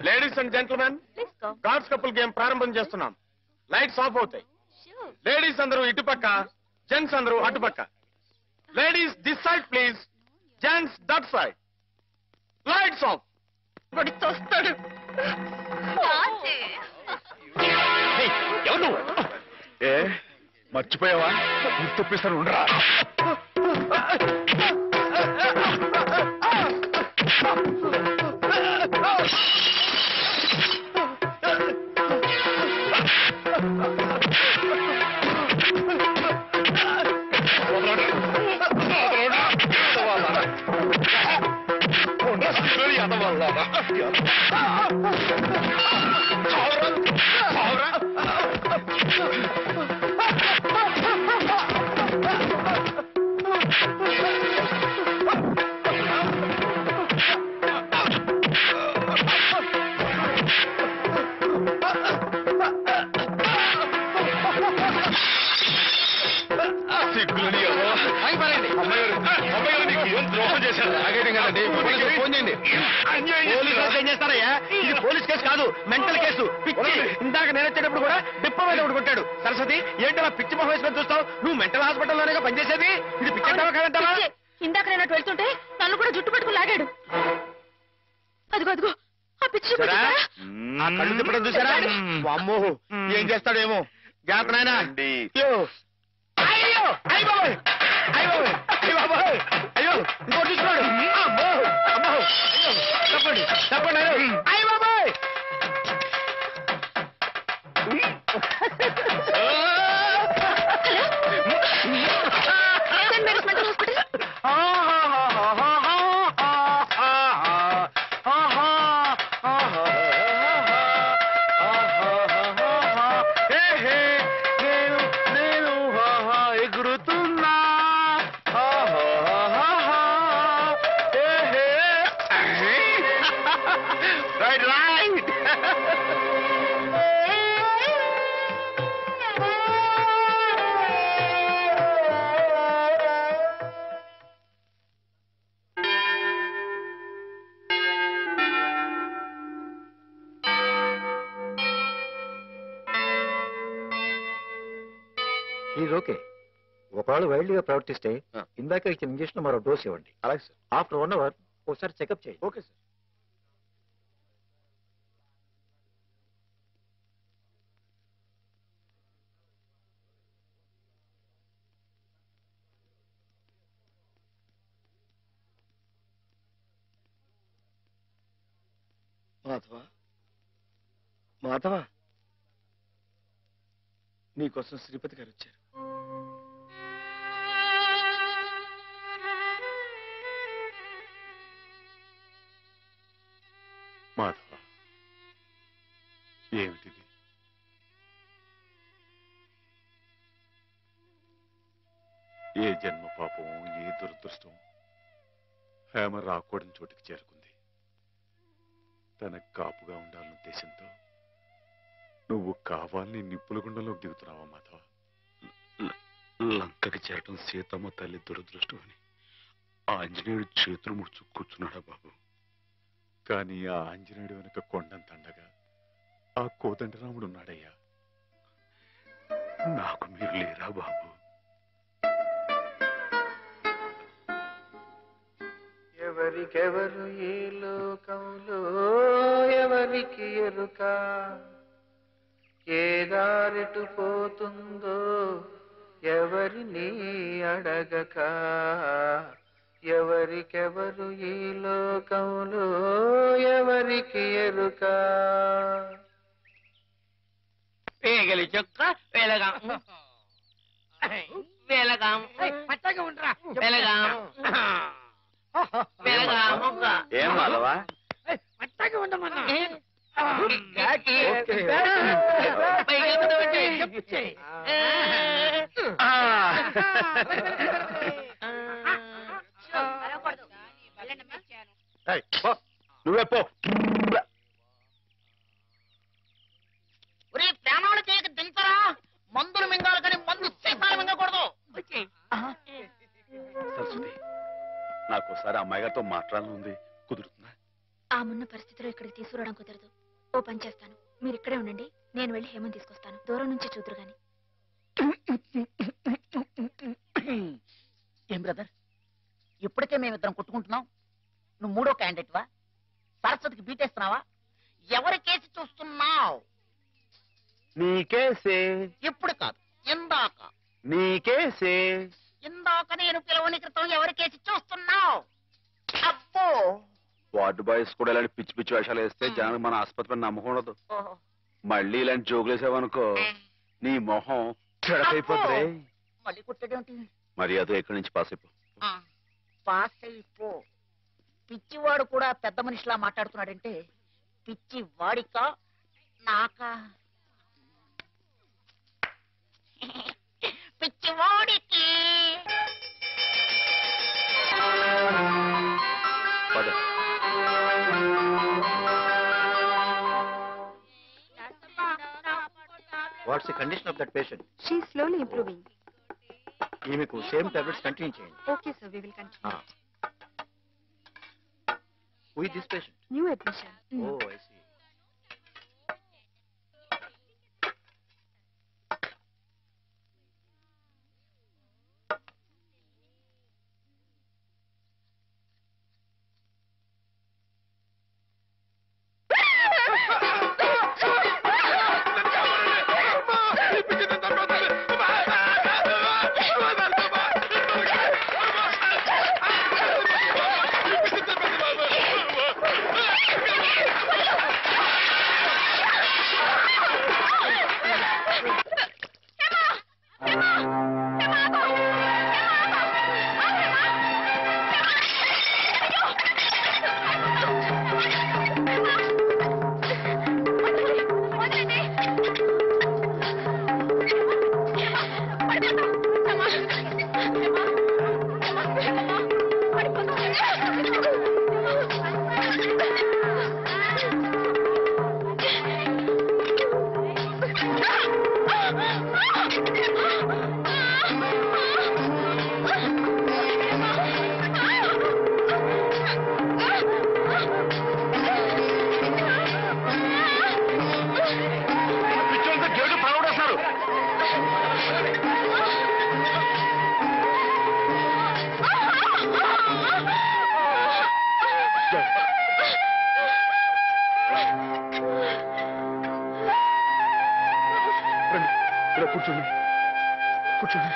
Ladies and gentlemen, god's couple game ప్రారంభం చేస్తున్నాం. Lights off అవుతాయి. లేడీస్ అందరూ ఇటుపక్క, జెంట్స్ అందరూ అటుపక్క. Ladies this side please, gents that side. Lights off. వస్తాడు. ఎవరు ఏ మర్చిపోయావా? గుర్తొప్పిస్తాను ఉండరా. చేస్తారయ్యా, ఇది పోలీస్ కేసు కాదు, మెంటల్ కేసు. పిచ్చి. ఇందాక నేను వచ్చేటప్పుడు కూడా డిప్ప మీద ఒకటి కొట్టాడు. సరస్వతి, ఏంటలా పిచ్చి మొహం వేసుకొని చూస్తావు? నువ్వు మెంటల్ హాస్పిటల్లోనే పనిచేసేది. ఇది పిచ్చెంటావా కాదంటావా? ఇందాక నేను అటు వెళ్తుంటే నన్ను కూడా జుట్టు పట్టుకుని లాగాడు. అదిగో అదిగో ఆ పిచ్చి కళ్ళు తిప్పడం చూసారా? అమ్మో, ఏం చేస్తాడేమో. జాగ్రత్త నాయనా. అయ్యో అయ్యో అయ్యో అయ్యో అయ్యో, ఇంకోటి చూస్తున్నాడు. అమ్మో అమ్మో, తప్పండి తప్పండి. అయ్య బాబాయ్, ఓకే. ఒకవేళ వైల్డ్ గా ప్రవర్తిస్తే ఇందాక ఇచ్చిన ఇంజక్షన్ మరో డోస్ ఇవ్వండి. అలాగే సార్. ఆఫ్టర్ 1 అవర్ ఒకసారి చెకప్ చేయండి. Okay sir. మాధవ, మాధవ, నీకోసం శ్రీపతి గారు వచ్చారు. మాధవ, ఏమిటిది? ఏ జన్మ పాపం, ఏ దురదృష్టం హేమ రాకూడని చోటికి చేరుకుంది. తనకు కాపుగా ఉండాలన్న ఉద్దేశంతో నువ్వు కావాలని నిప్పుల గుండంలోకి దిగుతున్నావా మాధవ? లంకకి చేరటం సీతమ్మ తల్లి దురదృష్టం అని ఆంజనేయుడు చేతులు ముడుచు కూర్చున్నాడా బాబు? కానీ ఆ ఆంజనేయుడు వెనుక కొండంత అండగా ఆ కోదండరాముడు ఉన్నాడయ్యా. నాకు మీరు లేరా బాబు? ఎవరికెవరు ఈ లోకంలో ఎవరికి ఎరుక, ఏ దారిటు పోతుందో ఎవరిని అడగక, ఎవరికెవరు ఈ లోకంలో ఎవరికి ఎరుక. పేగలి చొక్క వెలగాం వెలగాం పచ్చగా ఉండరా వెలగాం వెలగాం. ఏం మాధవా? పచ్చగా ఉండమన్నా. నువ్వే పో. ప్రాణాలు చేయక దించరా, మందులు మింగాలి కానీ మందు సీసాలు మింగకూడదు. సరస్వతి, నాకు ఒకసారి అమ్మాయి గారితో మాట్లాడాలని ఉంది, కుదురుతుందా? ఆ మున్న పరిస్థితిలో ఇక్కడికి తీసుకురావడం కుదరదు. ఓ పని చేస్తాను, మీరు ఇక్కడే ఉండండి, నేను వెళ్ళి హేమని తీసుకొస్తాను. దూరం నుంచి చూదురు గాని. ఏం బ్రదర్, ఇప్పటికే మేమిద్దరం కొట్టుకుంటున్నాం, నువ్వు మూడో క్యాండిడేట్ వా? సరస్వతికి బీటేస్తున్నావా? ఎవరి కేసు చూస్తున్నావు? నీకేసే. ఇప్పుడు కాదు, ఇందాక. నీకేసే. ఇందాక నేను పిలవని క్రితం ఎవరి కేసు చూస్తున్నావు? అబ్బో. వార్డు బాయ్స్ కూడా ఇలాంటి పిచ్చి పిచ్చి వేషాలు వేస్తే జనానికి మన ఆసుపత్రి నమ్మకం ఉండదు. ఓహో. మళ్ళీ ఇలాంటి జోకులు వేసావనుకో నీ మొహం చెడకైపోతుంది. మళ్ళీ కుట్టేదేమిటి? మరి అదో ఎక్కడి నుంచి పాస్ అయిపో. పాస్ అయిపో. పిచ్చివాడు కూడా పెద్ద మనిషిలా మాట్లాడుతున్నాడంటే పిచ్చి వాడికా నాకా? పిచ్చివాడికి. పద. What's the condition of that patient? She slowly improving. ఈమెకు సేమ్ టాబ్లెట్స్ కంటిన్యూ చేయండి. Okay sir, we will continue. Who is this patient? New admission. Oh I see. కూర్చోండి కూర్చోండి.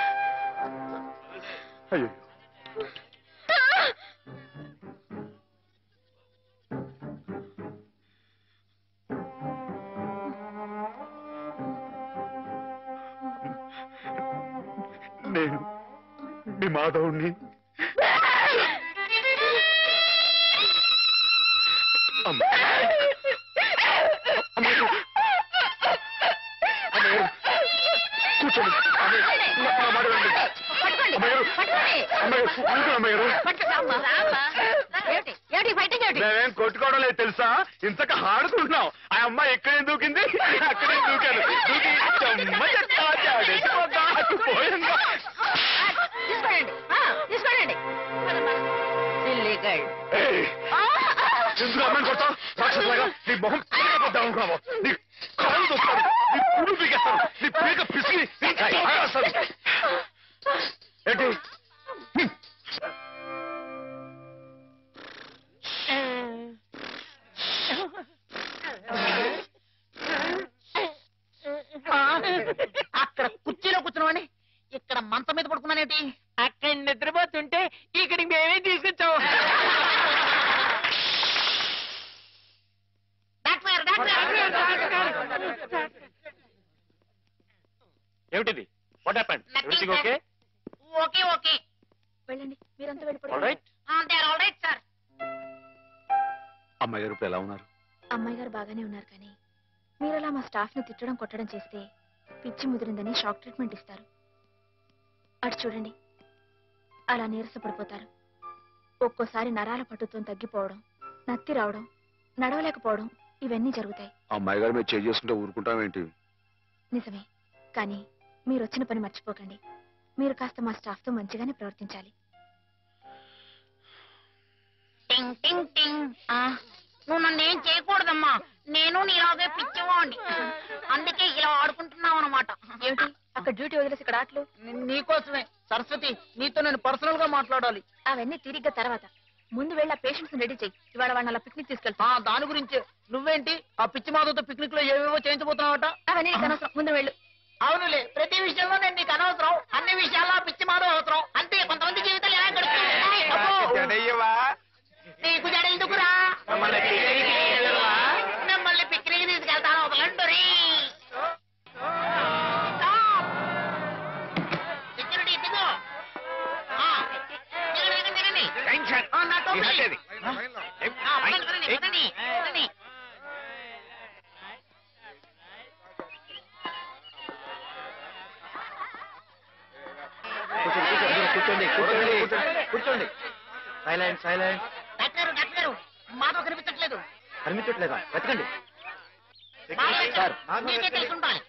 అయ్యో నేను మీ మాధవుణ్ణి. కూర్చోండి మేమేం కొట్టుకోవడం లేదు తెలుసా, ఇంతక ఆడుకుంటున్నాం. ఆ అమ్మాయి ఎక్కడే దూకింది, అక్కడే దూకాను. ఎందుకు అమ్మాయిని కొడతావు? రాక్షసులాగా నీ మొహం పీకపోద్దాం అనుకున్నావు. నీ కాళ్ళు దొస్తాను, నీ పుడు పీకేస్తాను, నీ పీక పిసికి ఏంటి? అక్కడ కుర్చీలో కూర్చున్నామని ఇక్కడ మంచం మీద పడుకున్నానేంటి? అక్కడ నిద్రపోతుంటే ఇక్కడికి మేమే తీసుకొచ్చావు. ఏమిటిది? What happened? Everything okay? Okay okay. వెళ్ళండి, మీరంతా వెళ్ళిపోండి. ఆల్రైట్. Alright sir. అమ్మాయి గారు ఇప్పుడు ఎలా ఉన్నారు? అమ్మాయి గారు బాగానే ఉన్నారు, కానీ మీరలా మా స్టాఫ్ ని తిట్టడం కొట్టడం చేస్తే పిచ్చి ముదిరిందని షాక్ ట్రీట్మెంట్ ఇస్తారు. అటు చూడండి, అలా నీరసపడిపోతారు. ఒక్కోసారి నరాల పట్టుతో తగ్గిపోవడం, నత్తి రావడం, నడవలేకపోవడం, ఇవన్నీ జరుగుతాయి. అమ్మాయి గారు మీరు చేంజ్ చేసుకుంటే ఊరుకుంటామేంటి? నిజమే, కానీ మీరు వచ్చిన పని మర్చిపోకండి. మీరు కాస్త మా స్టాఫ్ తో మంచిగానే ప్రవర్తించాలి. టింగ్ టింగ్ టింగ్. నువ్వు నన్ను ఏం చేయకూడదమ్మా. నేను నీలాగే పిచ్చివాణ్ణి, అందుకే ఇలా ఆడుకుంటున్నావు అనమాట. ఏమిటి అక్కడ డ్యూటీ వదిలేసి ఇక్కడ ఆటలు? నీకోసమే సరస్వతి, నీతో నేను పర్సనల్ గా మాట్లాడాలి. అవన్నీ తిరిగ్గా తర్వాత. ముందు వెళ్ళి ఆ పేషెంట్స్ రెడీ చెయ్యి. ఇవాళ వాడిని అలా పిక్నిక్ తీసుకెళ్తా. దాని గురించే. నువ్వేంటి ఆ పిచ్చి మాధవతో పిక్నిక్ లో ఏవేవో చేయించబోతున్నావట? అవన్నీ నీకు అనవసరం. ముందు వెళ్ళు. అవునులే, ప్రతి విషయంలో నేను నీకు అనవసరం, అన్ని విషయాల్లో ఆ పిచ్చి మాధవ అవసరం. అంతే, కొంతమంది జీవితాలు ఎలా గడుపుతాయి. అబ్బో, జడయ్యవా నీకు జడ ఎందుకురా? మిమ్మల్ని పిక్నిక్ తీసుకెళ్తాను, వదలండు రీ. సెక్యూరిటీ దిగు. దిగండి. టెన్షన్ నా టోపీ. ఏంటది? వదండి. కూర్చోండి కూర్చోండి కూర్చోండి. Silent silent. డాక్టర్ మాధవ్ కనిపించట్లేదు. కనిపించట్లేదా? వెతకండి. మాధవ్ సార్ మీకే తెలిసి ఉండాలి.